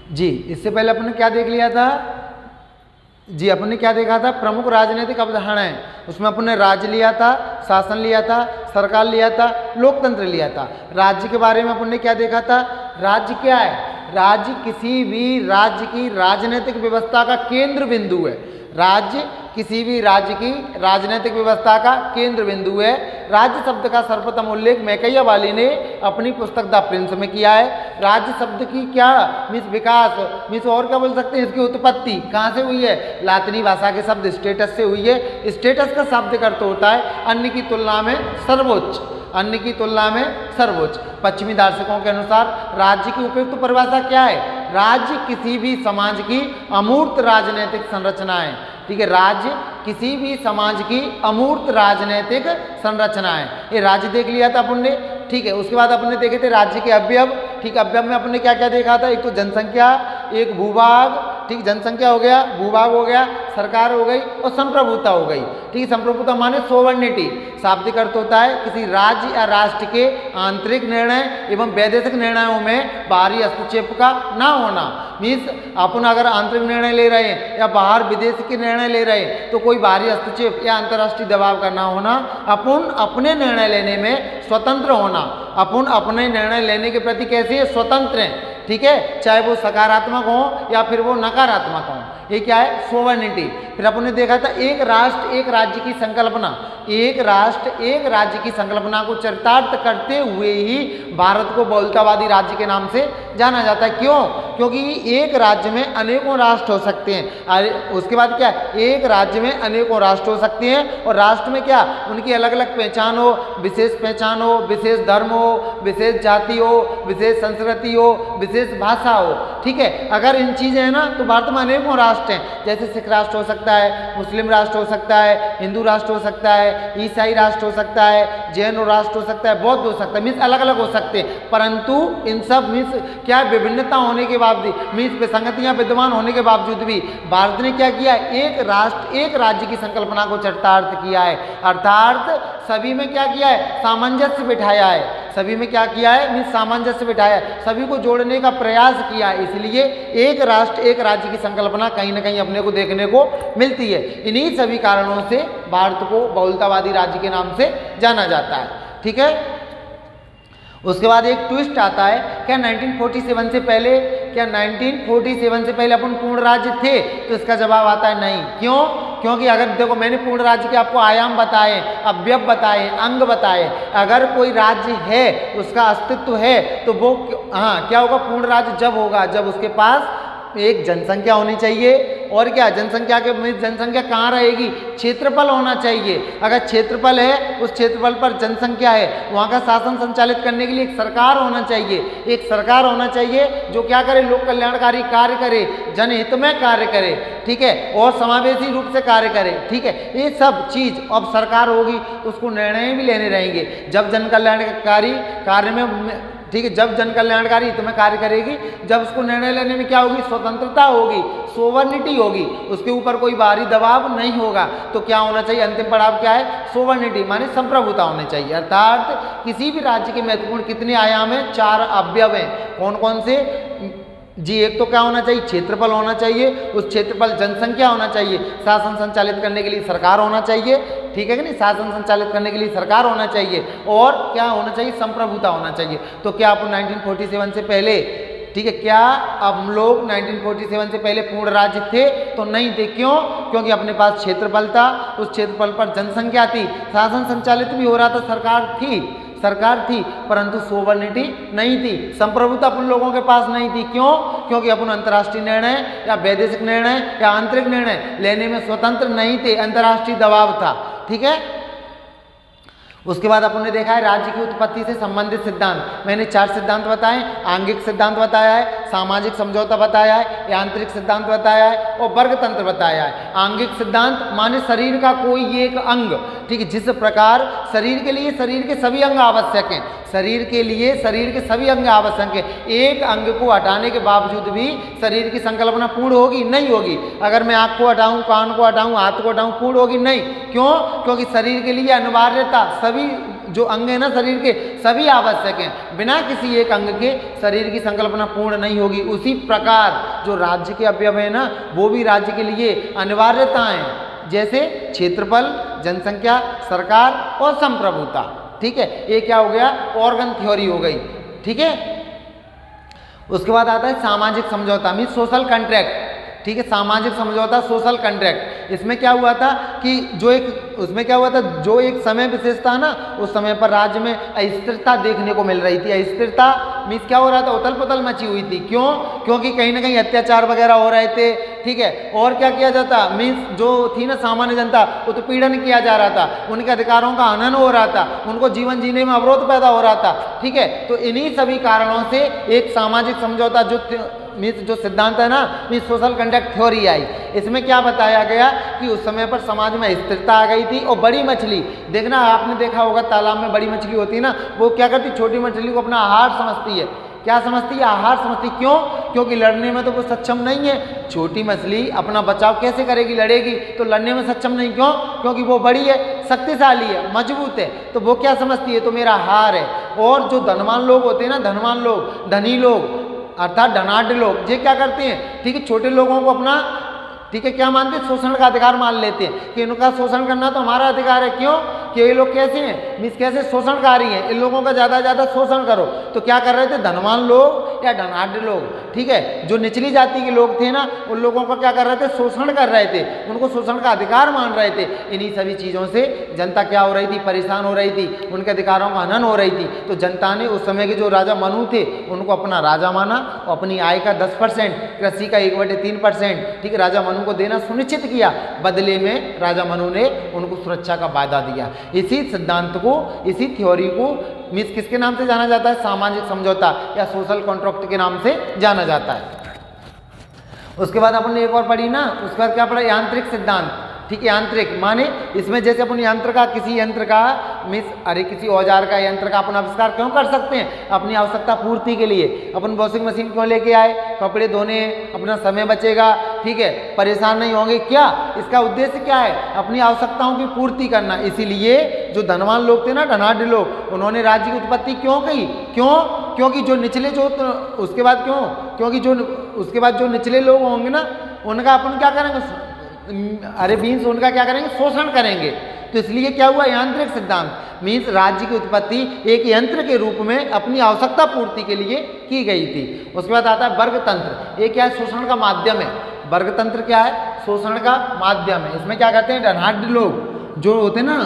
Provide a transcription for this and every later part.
जी इससे पहले अपन ने क्या देख लिया था जी, अपन ने क्या देखा था, प्रमुख राजनीतिक अवधारणाएं, उसमें अपन ने राज्य लिया था, शासन लिया था, सरकार लिया था, लोकतंत्र लिया था। राज्य के बारे में अपन ने क्या देखा था, राज्य क्या है, राज्य किसी भी राज्य की राजनीतिक व्यवस्था का केंद्र बिंदु है। राज्य किसी भी राज्य की राजनीतिक व्यवस्था का केंद्र बिंदु है। राज्य शब्द का सर्वप्रथम उल्लेख मैकैया वाली ने अपनी पुस्तक द प्रिंस में किया है। राज्य शब्द की क्या मीन्स विकास मीन्स और क्या बोल सकते हैं, इसकी उत्पत्ति कहाँ से हुई है, लातिनी भाषा के शब्द स्टेटस से हुई है। स्टेटस का शब्द अर्थ होता है अन्य की तुलना में सर्वोच्च, अन्य की तुलना में सर्वोच्च। पश्चिमी दार्शनिकों के अनुसार राज्य की उपयुक्त परिभाषा क्या है, राज्य किसी भी समाज की अमूर्त राजनीतिक संरचना है। ठीक है, राज्य किसी भी समाज की अमूर्त राजनीतिक संरचना है। ये राज्य देख लिया था अपन ने। ठीक है, उसके बाद अपन ने देखे थे राज्य के अवयव। ठीक, अवयव में अपन ने क्या क्या देखा था, एक तो जनसंख्या, एक भूभाग, ठीक, जनसंख्या हो गया, भूभाग हो गया, सरकार हो गई और संप्रभुता हो गई। ठीक, संप्रभुता माने सोवर्निटी। शाब्दिक अर्थ होता है किसी राज्य या राष्ट्र के आंतरिक निर्णय एवं वैदेशिक निर्णयों में बाहरी हस्तक्षेप का ना होना। मीन्स अपन अगर आंतरिक निर्णय ले रहे हैं या बाहर विदेश के निर्णय ले रहे हैं तो कोई बाहरी हस्तक्षेप या अंतर्राष्ट्रीय दबाव का ना होना। अपन अपने निर्णय लेने में स्वतंत्र होना, अपन अपने निर्णय लेने के प्रति कैसे स्वतंत्र हैं। ठीक है, चाहे वो सकारात्मक हो या फिर वो नकारात्मक हो, ये क्या है, सोवर्निटी। फिर अपन ने देखा था एक राष्ट्र एक राज्य की संकल्पना, एक राष्ट्र एक राज्य की संकल्पना को चरितार्थ करते हुए ही भारत को बहुलतावादी राज्य के नाम से जाना जाता है। क्यों, क्योंकि एक राज्य में अनेकों राष्ट्र हो सकते हैं। उसके बाद क्या, एक राज्य में अनेकों राष्ट्र हो सकते हैं और राष्ट्र में क्या, उनकी अलग अलग पहचान हो, विशेष पहचान हो, विशेष धर्म हो, विशेष जाति हो, विशेष संस्कृति हो, विशेष भाषा हो। ठीक है, अगर इन चीजें हैं ना तो भारत में अनेकों राष्ट्र हैं। जैसे सिख राष्ट्र हो सकता है, मुस्लिम राष्ट्र हो सकता है, हिंदू राष्ट्र हो सकता है, ईसाई राष्ट्र हो सकता है, जैन राष्ट्र हो सकता है, बौद्ध हो सकता है। मीन्स अलग अलग हो सकते हैं, परंतु इन सब मीन्स क्या विभिन्नता होने के बावजूद, मीन्स विसंगतियां विद्यमान होने के बावजूद भी भारत ने क्या किया, एक राष्ट्र एक राज्य की संकल्पना को चरितार्थ किया है। अर्थात सभी में क्या किया है, सामंजस्य बिठाया है। सभी में क्या किया है, मीन्स सामंजस्य बिठाया है, सभी को जोड़ने का प्रयास किया है। इसलिए एक राष्ट्र एक राज्य की संकल्पना कहीं ना कहीं अपने को देखने को मिलती है। इन्हीं सभी कारणों से भारत को बहुलतावादी राज्य के नाम से जाना जाता है। ठीक है, उसके बाद एक ट्विस्ट आता है, क्या 1947 से पहले, क्या 1947 से पहले अपन पूर्ण राज्य थे, तो इसका जवाब आता है नहीं। क्यों, क्योंकि अगर देखो मैंने पूर्ण राज्य के आपको आयाम बताए, अवयव बताए, अंग बताए। अगर कोई राज्य है, उसका अस्तित्व है, तो वो हाँ क्या होगा, पूर्ण राज्य जब होगा जब उसके पास एक जनसंख्या होनी चाहिए। और क्या, जनसंख्या के जनसंख्या कहाँ रहेगी, क्षेत्रफल होना चाहिए। अगर क्षेत्रफल है, उस क्षेत्रफल पर जनसंख्या है, वहाँ का शासन संचालित करने के लिए एक सरकार होना चाहिए। एक सरकार होना चाहिए जो क्या करे, लोक कल्याणकारी कार्य करे, जनहित में कार्य करे। ठीक है, और समावेशी रूप से कार्य करे। ठीक है, ये सब चीज अब सरकार होगी तो उसको निर्णय भी लेने रहेंगे। जब जन कल्याणकारी कार्य में, ठीक है, जब जन कल्याणकारी हित में कार्य करेगी, जब उसको निर्णय लेने में क्या होगी, स्वतंत्रता होगी, सोवर्निटी होगी, उसके ऊपर कोई बाहरी दबाव नहीं होगा। तो क्या होना चाहिए, अंतिम पड़ाव क्या है, सोवर्निटी माने संप्रभुता होनी चाहिए। अर्थात किसी भी राज्य के महत्वपूर्ण कितने आयाम हैं, 4 अवयव हैं। कौन कौन से जी, एक तो क्या होना चाहिए, क्षेत्रफल होना चाहिए, उस क्षेत्रफल जनसंख्या होना चाहिए, शासन संचालित करने के लिए सरकार होना चाहिए। ठीक है कि नहीं, शासन संचालित करने के लिए सरकार होना चाहिए, और क्या होना चाहिए, संप्रभुता होना चाहिए। तो क्या आप 1947 से पहले, ठीक है, क्या हम लोग 1947 से पहले पूर्ण राज्य थे, तो नहीं थे। क्यों, क्योंकि अपने पास क्षेत्रफल था, उस क्षेत्रफल पर जनसंख्या थी, शासन संचालित भी हो रहा था, सरकार थी, परंतु सोवर्निटी नहीं थी, संप्रभुता अपन लोगों के पास नहीं थी। क्यों, क्योंकि अपन अंतर्राष्ट्रीय निर्णय या वैदेशिक निर्णय या आंतरिक निर्णय लेने में स्वतंत्र नहीं थे, अंतर्राष्ट्रीय दबाव था। ठीक है, उसके बाद अपन ने देखा है राज्य की उत्पत्ति से संबंधित सिद्धांत। मैंने 4 सिद्धांत बताए, आंगिक सिद्धांत बताया है, सामाजिक समझौता बताया है, यांत्रिक सिद्धांत बताया है और वर्ग तंत्र बताया है। आंगिक सिद्धांत माने शरीर का कोई एक अंग, ठीक है, जिस प्रकार शरीर के लिए शरीर के सभी अंग आवश्यक हैं, शरीर के लिए शरीर के सभी अंग आवश्यक हैं, एक अंग को हटाने के बावजूद भी शरीर की संकल्पना पूर्ण होगी? नहीं होगी। अगर मैं आँख को हटाऊं, कान को हटाऊं, हाथ को हटाऊं, पूर्ण होगी? नहीं। क्यों? क्योंकि शरीर के लिए अनिवार्यता सभी जो अंग है ना शरीर के सभी आवश्यक हैं, बिना किसी एक अंग के शरीर की संकल्पना पूर्ण नहीं होगी। उसी प्रकार जो राज्य के अवयव है ना वो भी राज्य के लिए अनिवार्यताएं हैं, जैसे क्षेत्रफल, जनसंख्या, सरकार और संप्रभुता। ठीक है, ये क्या हो गया? ऑर्गन थ्योरी हो गई। ठीक है, उसके बाद आता है सामाजिक समझौता मीन सोशल कॉन्ट्रैक्ट। ठीक है, सामाजिक समझौता, सोशल कॉन्ट्रैक्ट। इसमें क्या हुआ था कि उसमें क्या हुआ था, जो एक समय विशेषता ना, उस समय पर राज्य में अस्थिरता देखने को मिल रही थी। अस्थिरता मीन्स क्या हो रहा था? उथल पुथल मची हुई थी। क्यों? क्योंकि कहीं ना कहीं अत्याचार वगैरह हो रहे थे। ठीक है, और क्या किया जाता? मीन्स जो थी ना सामान्य जनता, उत्पीड़न किया जा रहा था, उनके अधिकारों का हनन हो रहा था, उनको जीवन जीने में अवरोध पैदा हो रहा था। ठीक है, तो इन्हीं सभी कारणों से एक सामाजिक समझौता जो सिद्धांत है ना मीन्स सोशल कॉन्ट्रैक्ट थ्योरी आई। इसमें क्या बताया गया कि उस समय पर समाज में स्थिरता आ गई थी और बड़ी मछली, देखना आपने देखा होगा तालाब में बड़ी मछली होती है ना, वो क्या करती? छोटी मछली को अपना आहार समझती है। क्या समझती है? आहार समझती। क्यों? क्योंकि लड़ने में तो वो सक्षम नहीं है। छोटी मछली अपना बचाव कैसे करेगी? लड़ेगी तो लड़ने में सक्षम नहीं। क्यों? क्योंकि वो बड़ी है, शक्तिशाली है, मजबूत है, तो वो क्या समझती है? तो मेरा आहार है। और जो धनवान लोग होते हैं ना, धनवान लोग, धनी लोग अर्थात धनाढ़ लोग, ये क्या करते हैं? ठीक है, छोटे लोगों को अपना, ठीक है, क्या मानते हैं? शोषण का अधिकार मान लेते हैं कि इनका शोषण करना तो हमारा अधिकार है। क्यों? कि ये लोग कैसे हैं? मीन्स कैसे शोषणकारी हैं, इन लोगों का ज़्यादा से ज़्यादा शोषण करो। तो क्या कर रहे थे? धनवान लोग या धनाढ़ लोग, ठीक है, जो निचली जाति के लोग थे ना, उन लोगों का क्या कर रहे थे? शोषण कर रहे थे, उनको शोषण का अधिकार मान रहे थे। इन्हीं सभी चीज़ों से जनता क्या हो रही थी? परेशान हो रही थी, उनके अधिकारों का हनन हो रही थी। तो जनता ने उस समय के जो राजा मनु थे उनको अपना राजा माना और अपनी आय का 10%, कृषि का 1/3%, ठीक है, राजा मनु को देना सुनिश्चित किया। बदले में राजा मनु ने उनको सुरक्षा का वायदा दिया। इसी सिद्धांत को, इसी थ्योरी को मीन्स किसके नाम से जाना जाता है? सामाजिक समझौता या सोशल कॉन्ट्रैक्ट के नाम से जाना जाता है। उसके बाद अपन ने एक और पढ़ी ना, उसके बाद क्या पढ़ा? यांत्रिक सिद्धांत। ठीक है, यांत्रिक माने इसमें जैसे अपन यंत्र का, किसी यंत्र का किसी औजार का, यंत्र का अपन आविष्कार क्यों कर सकते हैं? अपनी आवश्यकता पूर्ति के लिए। अपन वॉशिंग मशीन क्यों लेके आए? कपड़े धोने, अपना समय बचेगा, ठीक है, परेशान नहीं होंगे। क्या इसका उद्देश्य क्या है? अपनी आवश्यकताओं की पूर्ति करना। इसीलिए जो धनवान लोग थे ना, धनाढ़ लोग, उन्होंने राज्य की उत्पत्ति क्यों की? क्यों? क्योंकि जो निचले जो उसके बाद क्यों? क्योंकि जो उसके बाद जो निचले लोग होंगे ना, उनका अपन क्या करेंगे? अरे मीन्स उनका क्या करेंगे? शोषण करेंगे। तो इसलिए क्या हुआ? यांत्रिक सिद्धांत मीन्स राज्य की उत्पत्ति एक यंत्र के रूप में अपनी आवश्यकता पूर्ति के लिए की गई थी। उसके बाद आता है वर्ग तंत्र। ये क्या है? शोषण का माध्यम है। वर्ग तंत्र क्या है? शोषण का माध्यम है। इसमें क्या करते हैं? धनाढ़ लोग जो होते हैं ना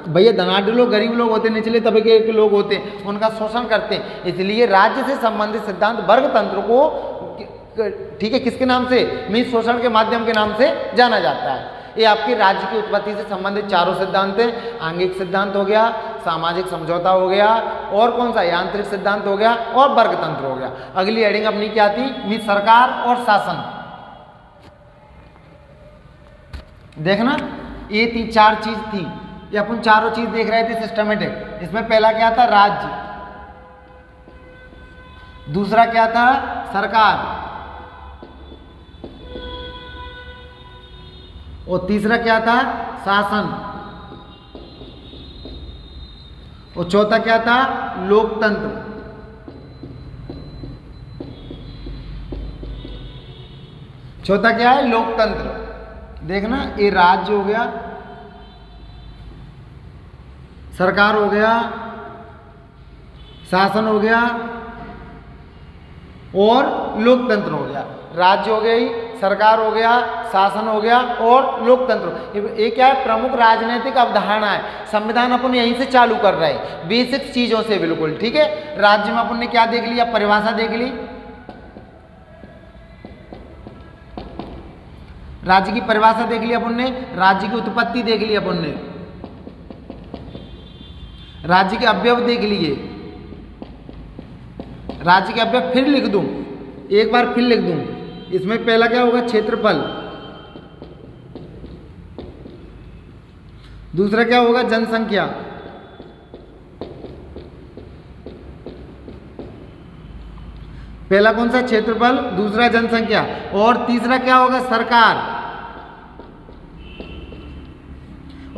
भैया, धनाढ़ लोग गरीब लोग होते हैं, निचले तबके के लोग होते हैं, उनका शोषण करते हैं। इसलिए राज्य से संबंधित सिद्धांत वर्ग तंत्र को, ठीक है, किसके नाम से? मीन्स शोषण के माध्यम के नाम से जाना जाता है। ये आपके राज्य की उत्पत्ति से संबंधित चारों सिद्धांत हैं। आंगिक सिद्धांत हो गया, सामाजिक समझौता हो गया, और कौन सा? यांत्रिक सिद्धांत हो गया, और वर्ग तंत्र हो गया। अगली हेडिंग अपनी क्या थी? मीन्स सरकार और शासन। देखना, ये थी चार चीज थी, ये अपन चारों चीज देख रहे थे सिस्टमेटिक। इसमें पहला क्या था? राज्य। दूसरा क्या था? सरकार। और तीसरा क्या था? शासन। और चौथा क्या था? लोकतंत्र। चौथा क्या है? लोकतंत्र। देखना, ये राज्य हो गया, सरकार हो गया, शासन हो गया और लोकतंत्र हो गया। राज्य हो गई, सरकार हो गया, शासन हो गया और लोकतंत्र। ये क्या है? प्रमुख राजनीतिक अवधारणा है। संविधान अपन यहीं से चालू कर रहे हैं, बेसिक चीजों से बिल्कुल। ठीक है, राज्य में अपन ने क्या देख लिया? परिभाषा देख ली, राज्य की परिभाषा देख ली अपन ने, राज्य की उत्पत्ति देख ली अपन ने, राज्य के अवयव देख लिए। राज्य के अवयव फिर लिख दूं, एक बार फिर लिख दूं। इसमें पहला क्या होगा? क्षेत्रफल, दूसरा क्या होगा, जनसंख्या। पहला कौन सा, क्षेत्रफल, दूसरा जनसंख्या, और तीसरा क्या होगा, सरकार,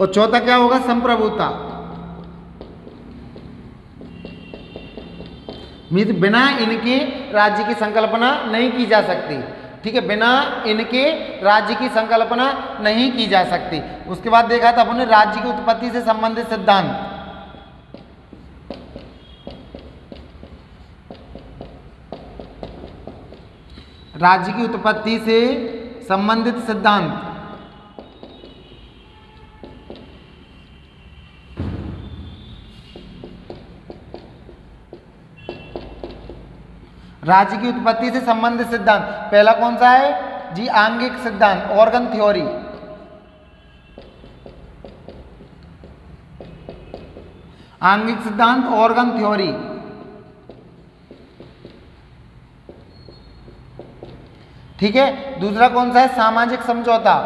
और चौथा क्या होगा, संप्रभुता। बिना इनके राज्य की संकल्पना नहीं की जा सकती। ठीक है, बिना इनके राज्य की संकल्पना नहीं की जा सकती। उसके बाद देखा था अपने राज्य की उत्पत्ति से संबंधित सिद्धांत। राज्य की उत्पत्ति से संबंधित सिद्धांत। राज्य की उत्पत्ति से संबंधित सिद्धांत पहला कौन सा है जी, आंगिक सिद्धांत, ऑर्गन थ्योरी। आंगिक सिद्धांत, ऑर्गन थ्योरी। ठीक है, दूसरा कौन सा है, सामाजिक समझौता।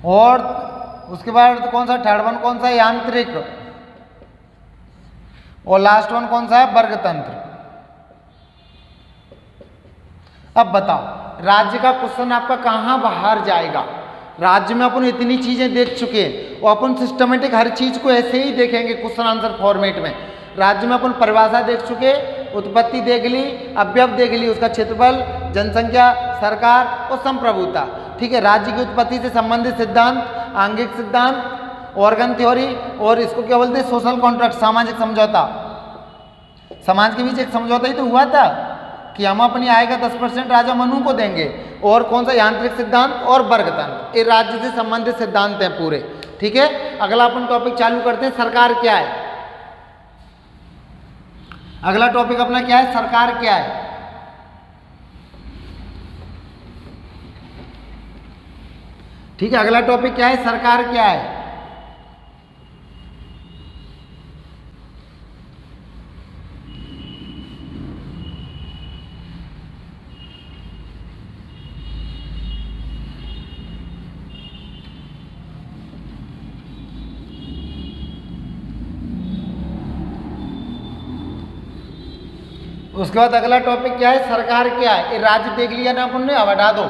और उसके बाद कौन सा, थर्ड वन कौन सा है, यांत्रिक। और लास्ट वन कौन सा है, वर्गतंत्र। अब बताओ राज्य का क्वेश्चन आपका कहां बाहर जाएगा। राज्य में अपन इतनी चीजें देख चुके हैं और अपन सिस्टमेटिक हर चीज को ऐसे ही देखेंगे क्वेश्चन आंसर फॉर्मेट में। राज्य में अपन परिभाषा देख चुके, उत्पत्ति देख ली, अवयव देख ली, उसका क्षेत्रफल, जनसंख्या, सरकार और संप्रभुता। ठीक है, राज्य की उत्पत्ति से संबंधित सिद्धांत, आंगिक सिद्धांत, ऑर्गन थ्योरी, और इसको क्या बोलते हैं, सोशल कॉन्ट्रैक्ट, सामाजिक समझौता। समाज के बीच एक समझौता ही तो हुआ था कि हम अपनी आय का 10% राजा मनु को देंगे। और कौन सा, यांत्रिक सिद्धांत और वर्गतंत्र। ये राज्य से संबंधित सिद्धांत हैं पूरे। ठीक है, अगला अपन टॉपिक चालू करते हैं, सरकार क्या है। अगला टॉपिक अपना क्या है, सरकार क्या है। ठीक है, अगला टॉपिक क्या है, सरकार क्या है। उसके बाद अगला टॉपिक क्या है, सरकार क्या है। ये राज्य देख लिया ना अपन ने, अब हटा दो।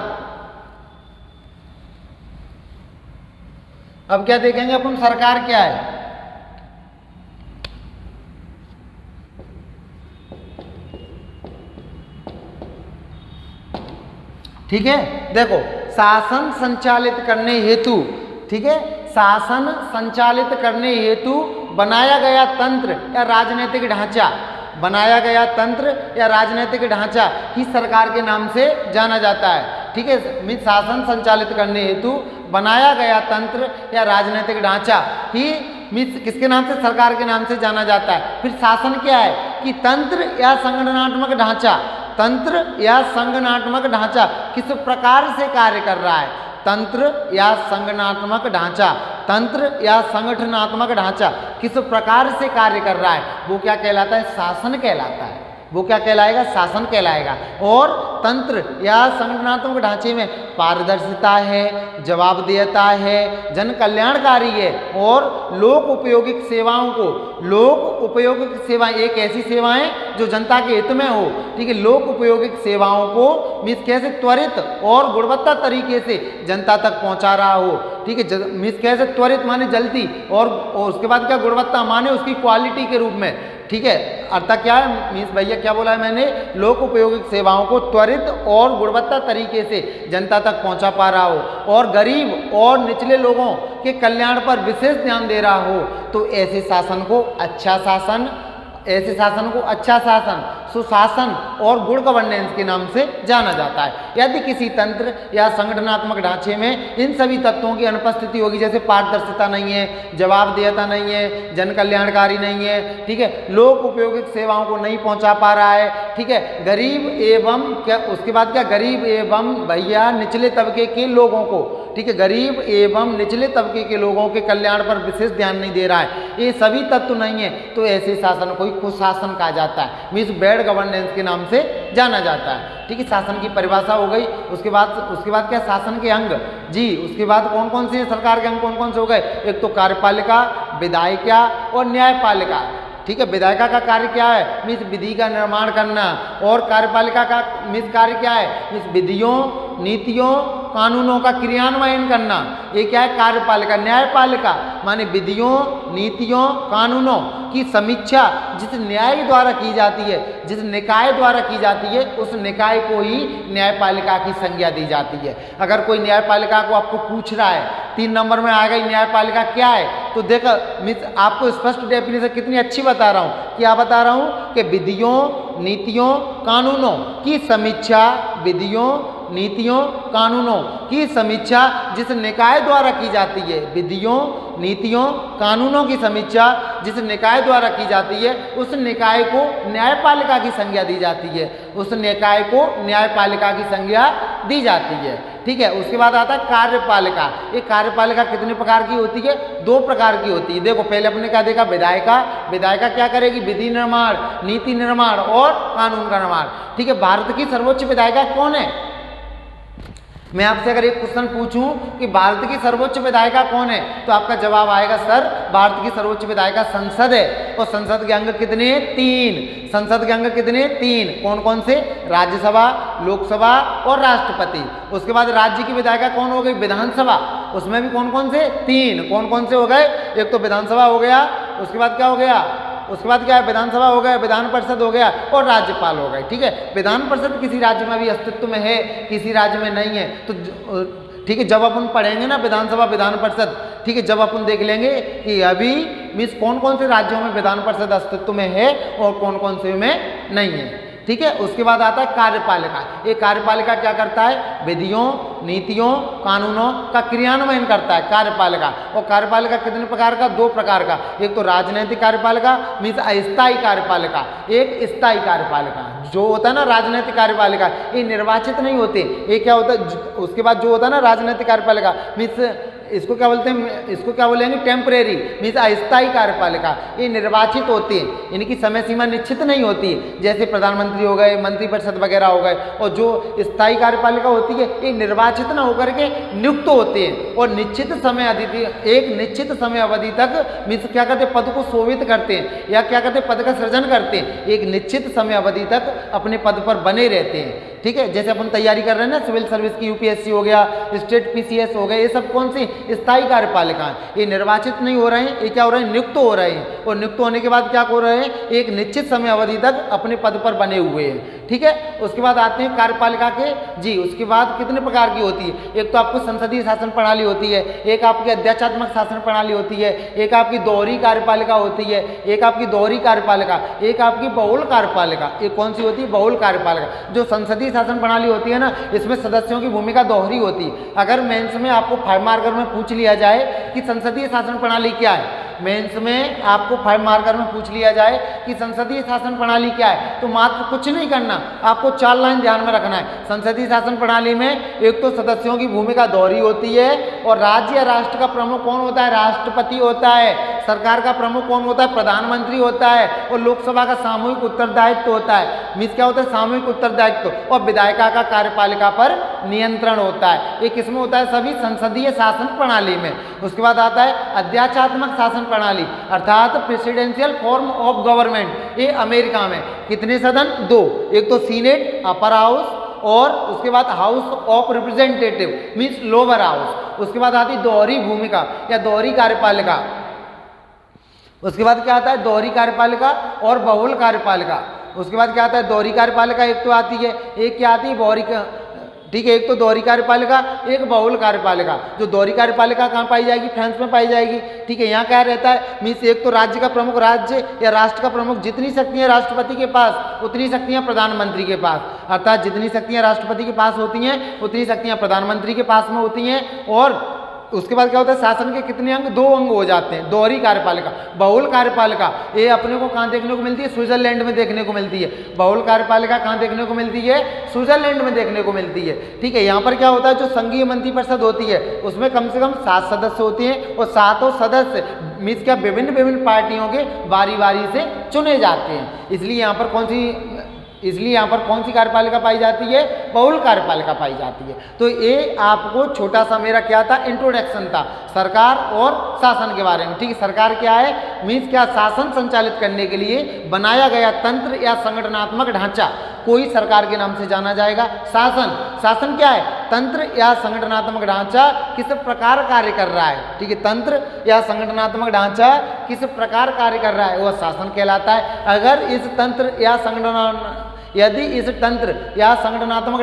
अब क्या देखेंगे अपन, सरकार क्या है। ठीक है, देखो शासन संचालित करने हेतु, ठीक है, शासन संचालित करने हेतु बनाया गया तंत्र या राजनीतिक ढांचा, बनाया गया तंत्र या राजनीतिक ढांचा ही सरकार के नाम से जाना जाता है। ठीक है, शासन संचालित करने हेतु बनाया गया तंत्र या राजनीतिक ढांचा ही किसके नाम से, सरकार के नाम से जाना जाता है। फिर शासन क्या है कि तंत्र या संगठनात्मक ढांचा, तंत्र या संगठनात्मक ढांचा किस प्रकार से कार्य कर रहा है। तंत्र या संगठनात्मक ढांचा, तंत्र या संगठनात्मक ढांचा किस प्रकार से कार्य कर रहा है, वो क्या कहलाता है, शासन कहलाता है। वो क्या कहलाएगा, शासन कहलाएगा। और तंत्र या संगठनात्मक ढांचे में पारदर्शिता है, जवाबदेहता है, जन कल्याणकारी है, और लोक उपयोगिक सेवाओं को, लोक उपयोगिक सेवाएं एक ऐसी सेवाएं जो जनता के हित में हो। ठीक है, लोक उपयोगिक सेवाओं को मीन्स कैसे त्वरित और गुणवत्ता तरीके से जनता तक पहुंचा रहा हो। ठीक है, मीन्स कैसे त्वरित माने जल्दी, और उसके बाद क्या, गुणवत्ता माने उसकी क्वालिटी के रूप में। ठीक है, अर्थात क्या है मीन्स भैया क्या बोला है मैंने, लोक उपयोगिक सेवाओं को त्वरित और गुणवत्ता तरीके से जनता तक पहुंचा पा रहा हो, और गरीब और निचले लोगों के कल्याण पर विशेष ध्यान दे रहा हो, तो ऐसे शासन को अच्छा शासन, ऐसे शासन को अच्छा शासन, सुशासन और गुड गवर्नेंस के नाम से जाना जाता है। यदि किसी तंत्र या संगठनात्मक ढांचे में इन सभी तत्वों की अनुपस्थिति होगी, जैसे पारदर्शिता नहीं है, जवाबदेहता नहीं है, जन कल्याणकारी नहीं है, ठीक है, लोक उपयोगी सेवाओं को नहीं पहुंचा पा रहा है, ठीक है, गरीब एवं क्या, उसके बाद क्या, गरीब एवं भैया निचले तबके के लोगों को, ठीक है, गरीब एवं निचले तबके के लोगों के कल्याण पर विशेष ध्यान नहीं दे रहा है, ये सभी तत्व नहीं है, तो ऐसे शासन को कुशासन कहा जाता है, मीन्स बैड गवर्नेंस के नाम से जाना जाता है। ठीक है, शासन की परिभाषा हो गई। उसके बाद क्या, शासन के अंग जी, उसके बाद कौन कौन से सरकार के अंग कौन कौन से हो गए, एक तो कार्यपालिका, विधायिका और न्यायपालिका। ठीक है, विधायिका का कार्य क्या है, मीन्स विधि का निर्माण करना, और कार्यपालिका का मीन्स कार्य क्या है, मीन्स विधियों, नीतियों, कानूनों का क्रियान्वयन करना, ये क्या है कार्यपालिका। न्यायपालिका माने विधियों, नीतियों, कानूनों की समीक्षा जिस न्याय द्वारा की जाती है, जिस निकाय द्वारा की जाती है, उस निकाय को ही न्यायपालिका की संज्ञा दी जाती है। अगर कोई न्यायपालिका को आपको पूछ रहा है 3 नंबर में आ गई न्यायपालिका क्या है, तो देखो मीन्स आपको स्पष्ट डेफिनेशन कितनी अच्छी बता रहा हूँ, क्या बता रहा हूँ कि विधियों, नीतियों, कानूनों की समीक्षा, विधियों, नीतियों, कानूनों की समीक्षा जिस निकाय द्वारा की जाती है, विधियों, नीतियों, कानूनों की समीक्षा जिस निकाय द्वारा की जाती है, उस निकाय को न्यायपालिका की संज्ञा दी जाती है, उस निकाय को न्यायपालिका की संज्ञा दी जाती है। ठीक है, उसके बाद आता है कार्यपालिका। ये कार्यपालिका कितने प्रकार की होती है, 2 प्रकार की होती है। देखो पहले अपने क्या देखा, विधायिका। विधायिका क्या करेगी, विधि निर्माण, नीति निर्माण और कानून का निर्माण। ठीक है, भारत की सर्वोच्च विधायिका कौन है, मैं आपसे अगर एक क्वेश्चन पूछूं कि भारत की सर्वोच्च विधायिका कौन है, तो आपका जवाब आएगा सर भारत की सर्वोच्च विधायिका संसद है। और संसद के अंग कितने, 3। संसद के अंग कितने, 3। कौन कौन से, राज्यसभा, लोकसभा और राष्ट्रपति। उसके बाद राज्य की विधायिका कौन हो गई, विधानसभा। उसमें भी कौन कौन से, 3। कौन कौन से हो गए, एक तो विधानसभा हो गया, उसके बाद क्या हो गया, उसके बाद क्या है, विधानसभा हो गया, विधान परिषद हो गया और राज्यपाल हो गए। ठीक है, विधान परिषद किसी राज्य में भी अस्तित्व में है, किसी राज्य में नहीं है, तो ठीक है जब अपन पढ़ेंगे ना विधानसभा, विधान परिषद, ठीक है, जब अपन देख लेंगे कि अभी मीन्स कौन कौन से राज्यों में विधान परिषद अस्तित्व में है और कौन कौन से में नहीं है। ठीक है, उसके बाद आता है कार्यपालिका। ये कार्यपालिका क्या करता है, विधियों, नीतियों, कानूनों का क्रियान्वयन करता है कार्यपालिका। और कार्यपालिका कितने प्रकार का, 2 प्रकार का, एक तो राजनीतिक कार्यपालिका मीन्स अस्थायी कार्यपालिका, एक स्थायी कार्यपालिका। जो होता है ना राजनीतिक कार्यपालिका, ये निर्वाचित नहीं होते, ये क्या होता है, उसके बाद जो होता है ना राजनीतिक कार्यपालिका मीन्स इसको क्या बोलते हैं, इसको क्या बोलेंगे, टेम्परेरी मीन्स अस्थायी कार्यपालिका। ये निर्वाचित होते हैं, इनकी समय सीमा निश्चित नहीं होती है, जैसे प्रधानमंत्री हो गए, मंत्रिपरिषद वगैरह हो गए। और जो स्थायी कार्यपालिका होती है ये निर्वाचित न होकर के नियुक्त होते हैं और निश्चित समय अवधि, एक निश्चित समय अवधि तक मीन्स क्या करते हैं, पद को शोभित करते हैं या क्या करते हैं, पद का सृजन करते हैं, एक निश्चित समय अवधि तक अपने पद पर बने रहते हैं। ठीक है, जैसे अपन तैयारी कर रहे हैं ना सिविल सर्विस की, यूपीएससी हो गया, स्टेट पीसीएस हो गए, ये सब कौन सी स्थायी कार्यपालिका है। ये निर्वाचित नहीं हो रहे हैं, ये क्या हो रहे हैं, नियुक्त हो रहे हैं। और नियुक्त होने के बाद क्या हो रहे हैं, एक निश्चित समय अवधि तक अपने पद पर बने हुए हैं। ठीक है, उसके बाद आते हैं कार्यपालिका के जी, उसके बाद कितने प्रकार की होती है, एक तो आपको संसदीय शासन प्रणाली होती है, एक आपकी अध्यक्षात्मक शासन प्रणाली होती है, एक आपकी दोहरी कार्यपालिका होती है, एक आपकी दोहरी कार्यपालिका, एक आपकी बहुल कार्यपालिका। ये कौन सी होती है, बहुल कार्यपालिका। जो संसदीय शासन प्रणाली होती है ना, इसमें सदस्यों की भूमिका दोहरी होती है। अगर मेंस में आपको 5 मार्कर में पूछ लिया जाए कि संसदीय शासन प्रणाली क्या है, मेंस में आपको 5 मार्कर में पूछ लिया जाए कि संसदीय शासन प्रणाली क्या है, तो मात्र कुछ नहीं करना, आपको 4 लाइन ध्यान में रखना है। संसदीय शासन प्रणाली में एक तो सदस्यों की भूमिका दोहरी होती है और राज्य या राष्ट्र का प्रमुख कौन होता है, राष्ट्रपति होता है। सरकार का प्रमुख कौन होता है, प्रधानमंत्री होता है। और लोकसभा का सामूहिक उत्तरदायित्व होता है। मीन्स क्या होता है, सामूहिक उत्तरदायित्व। और विधायिका का कार्यपालिका पर नियंत्रण होता है। ये किसमें होता है, सभी संसदीय शासन प्रणाली में। उसके बाद आता है अध्यक्षात्मक शासन प्रणाली अर्थात प्रेसिडेंशियल फॉर्म ऑफ गवर्नमेंट। ये अमेरिका में कितने सदन, 2, एक तो सीनेट अपर हाउस और उसके बाद house of representative means lower house. उसके बाद आती दोहरी भूमिका या दोहरी कार्यपालिका। उसके बाद क्या आता है, दोहरी कार्यपालिका और बहुल कार्यपालिका। उसके बाद क्या आता है, दोहरी कार्यपालिका एक तो आती है, एक क्या आती है, ठीक है, एक तो दोहरी कार्यपालिका, एक बहुल कार्यपालिका। जो दोहरी कार्यपालिका कहाँ पाई जाएगी? फ्रांस में पाई जाएगी। ठीक है, यहाँ क्या रहता है? मीन्स एक तो राज्य का प्रमुख, राज्य या राष्ट्र का प्रमुख जितनी शक्तियाँ राष्ट्रपति के पास उतनी शक्तियाँ प्रधानमंत्री के पास, अर्थात जितनी शक्तियाँ राष्ट्रपति के पास होती हैं उतनी शक्तियाँ प्रधानमंत्री के पास में होती हैं। और उसके बाद क्या होता है? शासन के कितने अंग? 2 अंग हो जाते हैं। दोहरी कार्यपालिका। बहुल कार्यपालिका ये अपने को कहाँ देखने को मिलती है? स्विट्जरलैंड में देखने को मिलती है। बहुल कार्यपालिका कहाँ देखने को मिलती है? स्विट्जरलैंड में देखने को मिलती है। ठीक है, यहाँ पर क्या होता है? जो संघीय मंत्रिपरिषद होती है उसमें कम से कम 7 सदस्य होते हैं और 7 सदस्य मीन्स क्या विभिन्न पार्टियों के बारी बारी से चुने जाते हैं। इसलिए यहाँ पर कौन सी कार्यपालिका पाई जाती है? बहुल कार्यपालिका पाई जाती है। तो ये आपको छोटा सा मेरा क्या था? इंट्रोडक्शन था सरकार और शासन के बारे में। ठीक है, सरकार क्या है? मीन्स क्या? शासन संचालित करने के लिए बनाया गया तंत्र या संगठनात्मक ढांचा कोई सरकार के नाम से जाना जाएगा। शासन क्या है? तंत्र या संगठनात्मक ढांचा किस प्रकार कार्य कर रहा है। ठीक है, तंत्र या संगठनात्मक ढांचा किस प्रकार कार्य कर रहा है वह शासन कहलाता है। अगर इस तंत्र या यदि इस तंत्र या संगठनात्मक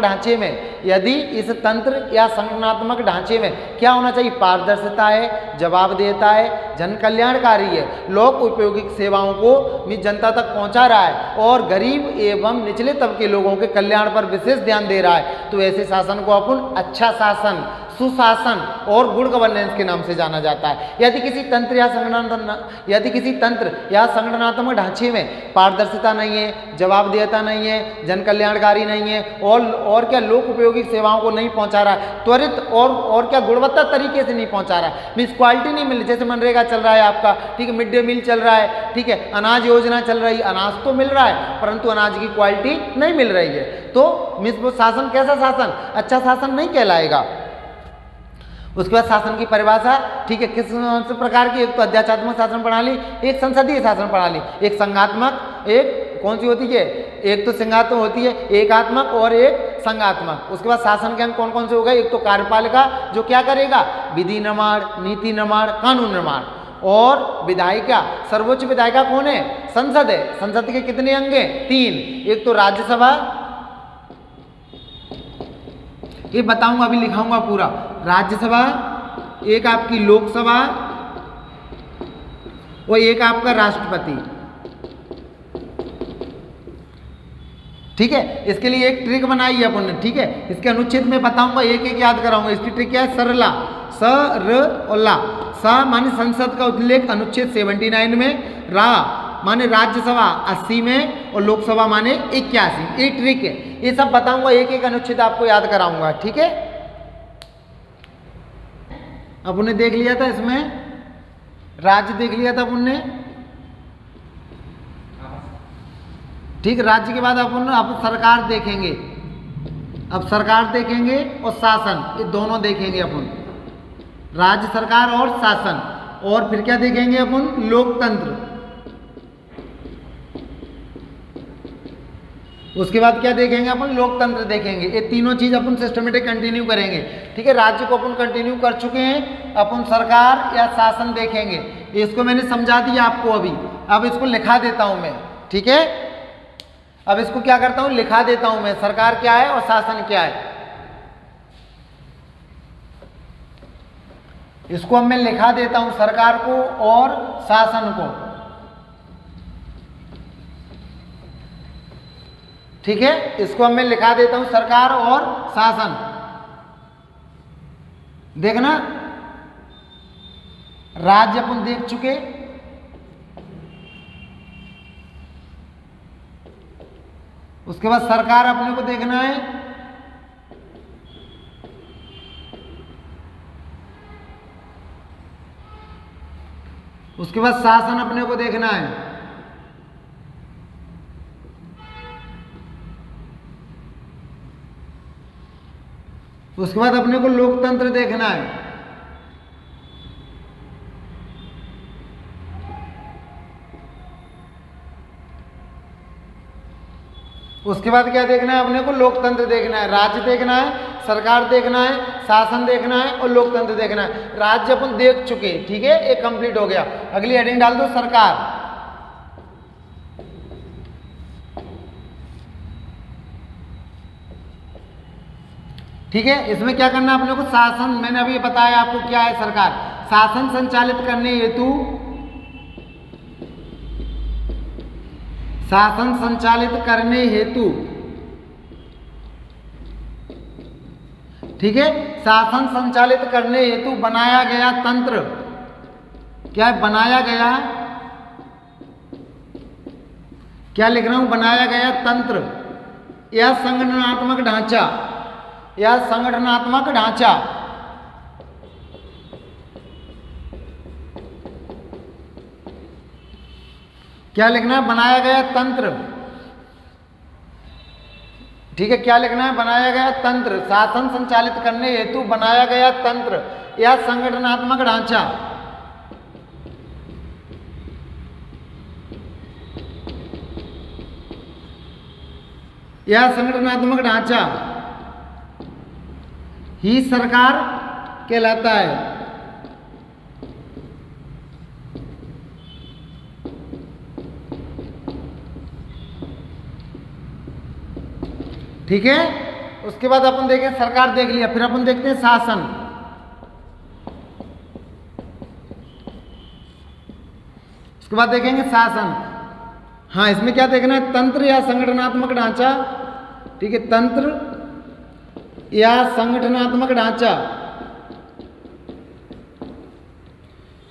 ढांचे में क्या होना चाहिए? पारदर्शिता है, जवाबदेहिता है, जन कल्याणकारी है, लोक उपयोगी सेवाओं को जनता तक पहुंचा रहा है और गरीब एवं निचले तबके लोगों के कल्याण पर विशेष ध्यान दे रहा है, तो ऐसे शासन को अपन अच्छा शासन, सुशासन और गुड गवर्नेंस के नाम से जाना जाता है। यदि किसी तंत्र या संगठनात्मक ढांचे में पारदर्शिता नहीं है, जवाबदेहिता नहीं है, जन कल्याणकारी नहीं है और क्या लोक उपयोगी सेवाओं को नहीं पहुंचा रहा है त्वरित और क्या गुणवत्ता तरीके से नहीं पहुंचा रहा है, मीन्स क्वालिटी नहीं मिल रही। जैसे मनरेगा चल रहा है आपका, ठीक है, मिड डे मील चल रहा है, ठीक है, अनाज योजना चल रही है, अनाज तो मिल रहा है परंतु अनाज की क्वालिटी नहीं मिल रही है, तो मीन्स वो शासन कैसा शासन? अच्छा शासन नहीं कहलाएगा। उसके बाद शासन की परिभाषा, ठीक है, किस प्रकार की? एक तो अध्यात्मक शासन प्रणाली, एक संसदीय शासन प्रणाली, एक संघात्मक, एक कौन सी होती है? एक तो संघात्मक होती है, एकात्मक और एक संघात्मक। उसके बाद शासन के अंग कौन कौन से हो गए? एक तो कार्यपालिका जो क्या करेगा? विधि निर्माण, नीति निर्माण, कानून निर्माण। और विधायिका, सर्वोच्च विधायिका कौन है? संसद है। संसद के कितने अंग हैं? 3। एक तो राज्यसभा, ये बताऊंगा अभी, लिखाऊंगा पूरा। राज्यसभा, एक आपकी लोकसभा और एक आपका राष्ट्रपति। ठीक है, इसके लिए एक ट्रिक बनाई है अपन ने। ठीक है, इसके अनुच्छेद में बताऊंगा, एक एक याद कराऊंगा। इसकी ट्रिक क्या है? सरला, सरला। सा माने संसद का उल्लेख अनुच्छेद 79 में, रा माने राज्यसभा 80 में और लोकसभा माने 81। ये ट्रिक है, ये सब बताऊंगा, एक एक अनुच्छेद आपको याद कराऊंगा। ठीक है, अपन ने देख लिया था, इसमें राज्य देख लिया था अपन ने। ठीक, राज्य के बाद अपन सरकार देखेंगे। अब सरकार देखेंगे और शासन, ये दोनों देखेंगे अपन, राज्य सरकार और शासन। और फिर क्या देखेंगे अपन? लोकतंत्र। उसके बाद क्या देखेंगे अपन? लोकतंत्र देखेंगे। ये तीनों चीज अपन सिस्टमेटिक कंटिन्यू करेंगे। ठीक है, राज्य को अपन कंटिन्यू कर चुके हैं, अपन सरकार या शासन देखेंगे। इसको मैंने समझा दिया आपको अभी, अब इसको लिखा देता हूं मैं। ठीक है, अब इसको क्या करता हूं? लिखा देता हूं मैं, सरकार क्या है और शासन क्या है। इसको अब मैं लिखा देता हूं, सरकार को और शासन को। ठीक है, इसको अब मैं लिखा देता हूं, सरकार और शासन। देखना, राज्य अपन देख चुके, उसके बाद सरकार अपने को देखना है, उसके बाद शासन अपने को देखना है, उसके बाद अपने को लोकतंत्र देखना है, उसके बाद क्या देखना है अपने को? लोकतंत्र देखना है, राज्य देखना है, सरकार देखना है, शासन देखना है और लोकतंत्र देखना है। राज्य अपन देख चुके, ठीक है, एक कंप्लीट हो गया। अगली हेडिंग डाल दो, सरकार। ठीक है, इसमें क्या करना है अपने को, शासन, मैंने अभी बताया आपको क्या है सरकार, शासन संचालित करने हेतु, शासन संचालित करने हेतु, ठीक है, शासन संचालित करने हेतु बनाया गया तंत्र, क्या है, बनाया गया, क्या लिख रहा हूं, बनाया गया तंत्र या संगठनात्मक ढांचा, या संगठनात्मक ढांचा, क्या लिखना है, बनाया गया तंत्र, ठीक है, क्या लिखना है, बनाया गया तंत्र, शासन संचालित करने हेतु बनाया गया तंत्र या संगठनात्मक ढांचा, या संगठनात्मक ढांचा ही सरकार कहलाता है। ठीक है, उसके बाद अपन देखें, सरकार देख लिया, फिर अपन देखते हैं शासन। उसके बाद देखेंगे शासन। हाँ, इसमें क्या देखना है, तंत्र या संगठनात्मक ढांचा, ठीक है, तंत्र या संगठनात्मक ढांचा,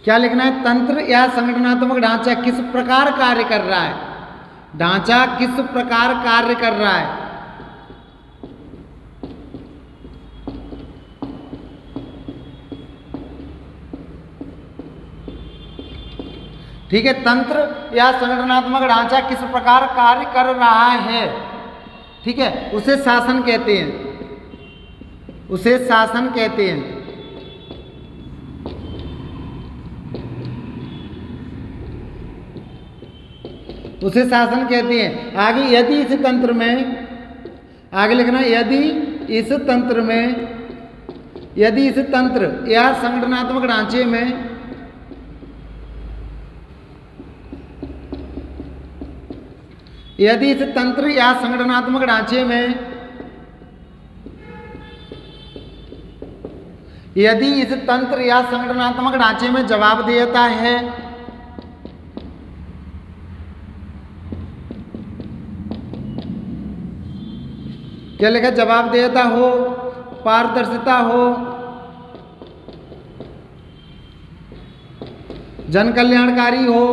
क्या लिखना है, तंत्र या संगठनात्मक ढांचा किस प्रकार कार्य कर रहा है, ढांचा किस प्रकार कार्य कर रहा है, ठीक है, तंत्र या संगठनात्मक ढांचा किस प्रकार कार्य कर रहा है, ठीक है, उसे शासन कहते हैं, उसे शासन कहते हैं। उसे शासन कहते हैं। आगे, यदि इस तंत्र में, आगे लिखना, यदि इस तंत्र में, यदि इस तंत्र या संगठनात्मक ढांचे में, यदि इस तंत्र या संगठनात्मक ढांचे में, यदि इस तंत्र या संगठनात्मक ढांचे में जवाबदेहता है, क्या लिखा, जवाबदेहता हो, पारदर्शिता हो, जन कल्याणकारी हो,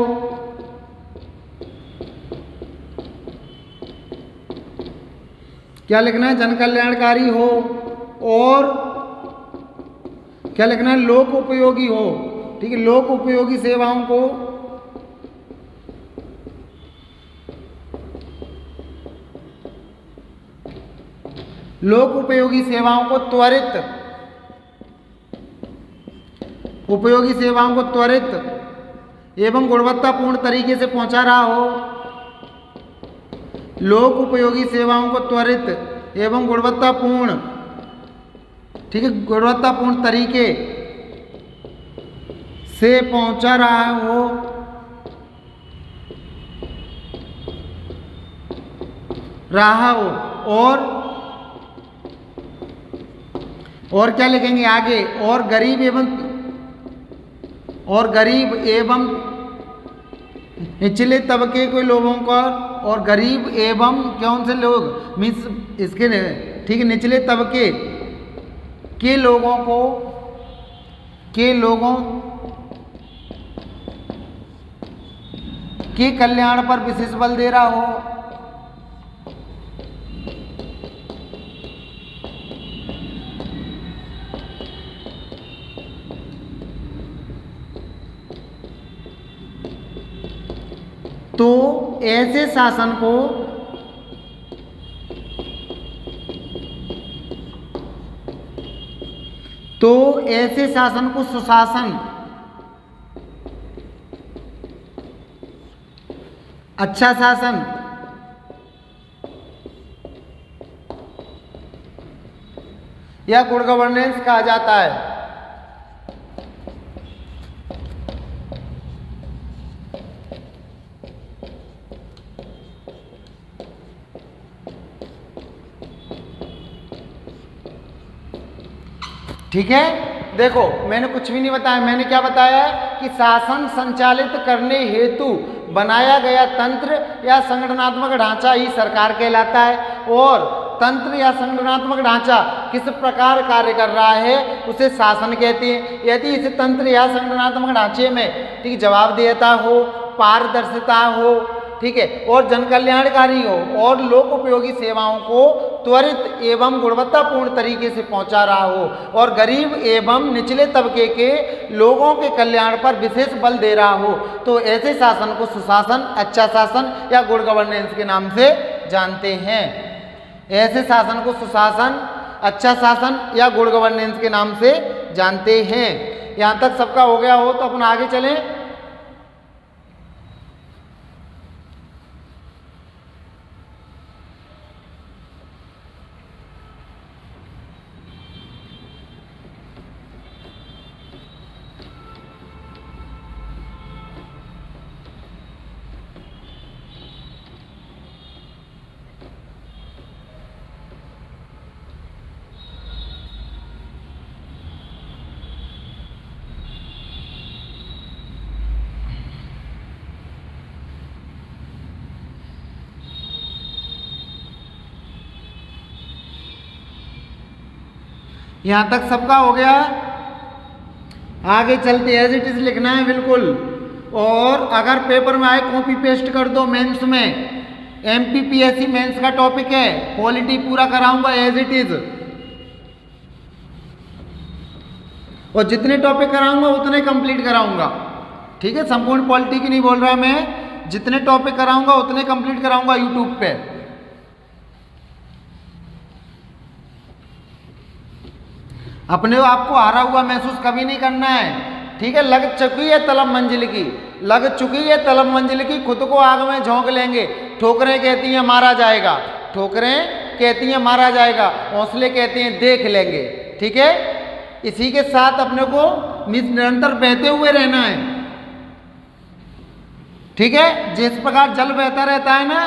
क्या लिखना है, जन कल्याणकारी हो, और क्या लिखना है, लोक उपयोगी हो, ठीक है, लोक उपयोगी सेवाओं को, लोक उपयोगी सेवाओं को त्वरित, उपयोगी सेवाओं को त्वरित एवं गुणवत्तापूर्ण तरीके से पहुंचा रहा हो, लोक उपयोगी सेवाओं को त्वरित एवं गुणवत्तापूर्ण, ठीक है, गुणवत्तापूर्ण तरीके से पहुंचा रहा हो, और क्या लिखेंगे आगे, और गरीब एवं निचले तबके के लोगों का, और गरीब एवं कौन से लोग, मीन्स इसके, ठीक है, निचले तबके के लोगों को, के कल्याण पर विशेष बल दे रहा हो, तो ऐसे शासन को, सुशासन, अच्छा शासन, या गुड गवर्नेंस कहा जाता है। ठीक है। देखो मैंने कुछ भी नहीं बताया, मैंने क्या बताया है कि शासन संचालित करने हेतु बनाया गया तंत्र या संगठनात्मक ढांचा ही सरकार कहलाता है, और तंत्र या संगठनात्मक ढांचा किस प्रकार कार्य कर रहा है उसे शासन कहते हैं। यदि इस तंत्र या संगठनात्मक ढांचे में ठीक जवाबदेहता हो, पारदर्शिता हो, ठीक है, और जन कल्याणकारी हो और लोक उपयोगी सेवाओं को त्वरित एवं गुणवत्तापूर्ण तरीके से पहुंचा रहा हो और गरीब एवं निचले तबके के लोगों के कल्याण पर विशेष बल दे रहा हो, तो ऐसे शासन को सुशासन, अच्छा शासन या गुड गवर्नेंस के नाम से जानते हैं। ऐसे शासन को सुशासन, अच्छा शासन या गुड गवर्नेंस के नाम से जानते हैं। यहाँ तक सबका हो गया हो तो अपन आगे चलें। यहाँ तक सबका हो गया। आगे चलते एज इट इज लिखना है बिल्कुल। और अगर पेपर में आए कॉपी पेस्ट कर दो। मेंस में एमपीपीएससी मेंस का टॉपिक है, पॉलिटी पूरा कराऊंगा एज इट इज, और जितने टॉपिक कराऊंगा उतने कंप्लीट कराऊंगा। ठीक है, संपूर्ण पॉलिटी की नहीं बोल रहा मैं, जितने टॉपिक कराऊंगा उतने कंप्लीट कराऊंगा यूट्यूब पे। अपने आपको हारा हुआ महसूस कभी नहीं करना है। ठीक है, लग चुकी है तलब मंजिल की, लग चुकी है तलब मंजिल की, खुद को आग में झोंक लेंगे। ठोकरें कहती हैं मारा जाएगा, ठोकरें कहती हैं मारा जाएगा, हौसले कहते हैं देख लेंगे। ठीक है, इसी के साथ अपने को निरंतर बहते हुए रहना है। ठीक है, जिस प्रकार जल बहता रहता है ना,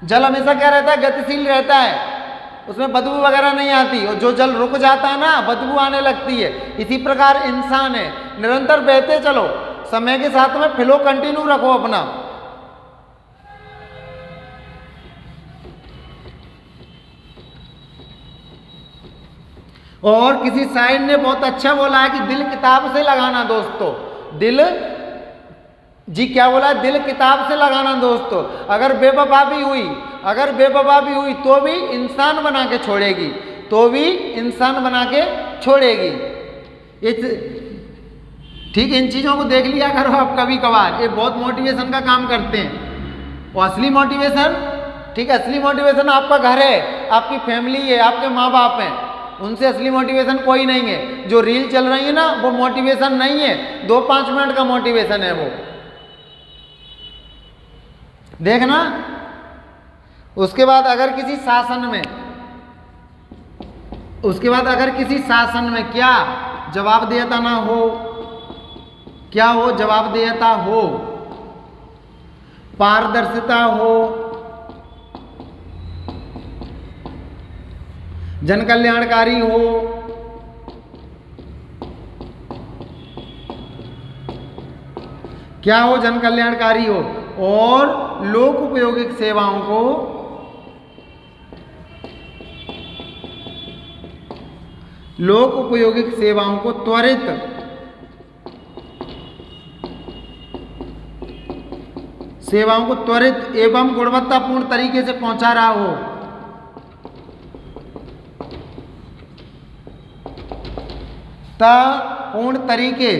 जल हमेशा क्या रहता है, गतिशील रहता है, उसमें बदबू वगैरह नहीं आती, और जो जल रुक जाता है ना बदबू आने लगती है। इसी प्रकार इंसान है, निरंतर बहते चलो, समय के साथ में फ्लो कंटिन्यू रखो अपना। और किसी शायर ने बहुत अच्छा बोला है कि दिल किताब से लगाना दोस्तों, दिल जी क्या बोला है, दिल किताब से लगाना दोस्तों। अगर बेवफा भी हुई, अगर बेवफा भी हुई तो भी इंसान बना के छोड़ेगी, तो भी इंसान बना के छोड़ेगी। ठीक, इन चीज़ों को देख लिया करो आप कभी कभार, ये बहुत मोटिवेशन का काम करते हैं। और असली मोटिवेशन, ठीक है, असली मोटिवेशन आपका घर है, आपकी फैमिली है, आपके माँ बाप हैं, उनसे असली मोटिवेशन कोई नहीं है। जो रील चल रही है ना वो मोटिवेशन नहीं है, 2-5 मिनट का मोटिवेशन है वो, देखना। उसके बाद अगर किसी शासन में, उसके बाद अगर किसी शासन में क्या जवाबदेहता ना हो, क्या हो, जवाबदेहता हो, पारदर्शिता हो, जन कल्याणकारी हो, क्या हो, जन कल्याणकारी हो, और लोक उपयोगिक सेवाओं को, लोक उपयोगिक सेवाओं को त्वरित एवं गुणवत्तापूर्ण तरीके से पहुंचा रहा हो, पूर्ण तरीके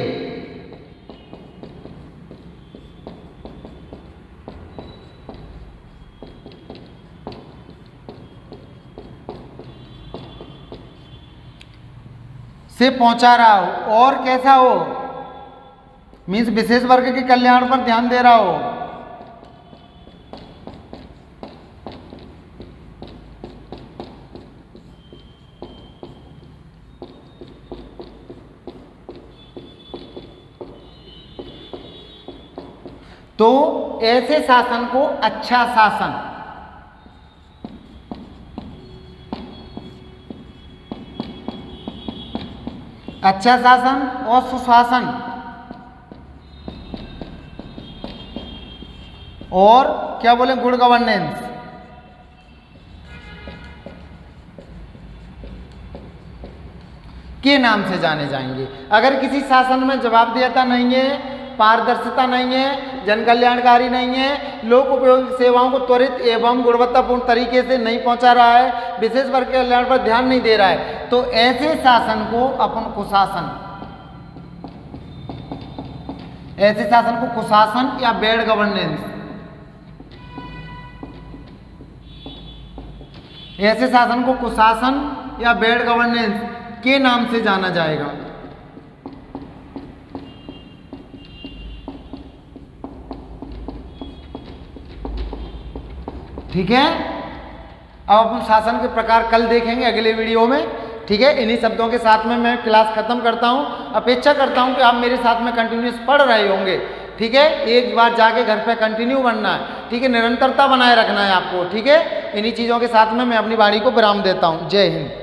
से पहुंचा रहा हो। और कैसा हो, मीन्स विशेष वर्ग के कल्याण पर ध्यान दे रहा हो। तो ऐसे शासन को अच्छा शासन, अच्छा शासन और सुशासन, और क्या बोले गुड गवर्नेंस। के नाम से जाने जाएंगे। अगर किसी शासन में जवाबदेहिता नहीं है, पारदर्शिता नहीं है, जन कल्याणकारी नहीं है, लोक उपयोगी सेवाओं को त्वरित एवं गुणवत्तापूर्ण तरीके से नहीं पहुंचा रहा है, विशेष वर्ग के कल्याण पर ध्यान नहीं दे रहा है, तो ऐसे शासन को अपन कुशासन, ऐसे शासन को कुशासन या बैड गवर्नेंस, ऐसे शासन को कुशासन या बैड गवर्नेंस के नाम से जाना जाएगा। ठीक है, अब अपन शासन के प्रकार कल देखेंगे अगले वीडियो में। ठीक है, इन्हीं शब्दों के साथ में मैं क्लास खत्म करता हूं। अपेक्षा करता हूं कि आप मेरे साथ में कंटिन्यूस पढ़ रहे होंगे। ठीक है, एक बार जाके घर पे कंटिन्यू बनना है। ठीक है, निरंतरता बनाए रखना है आपको। ठीक है, इन्हीं चीज़ों के साथ में मैं अपनी वाणी को विराम देता हूं। जय हिंद।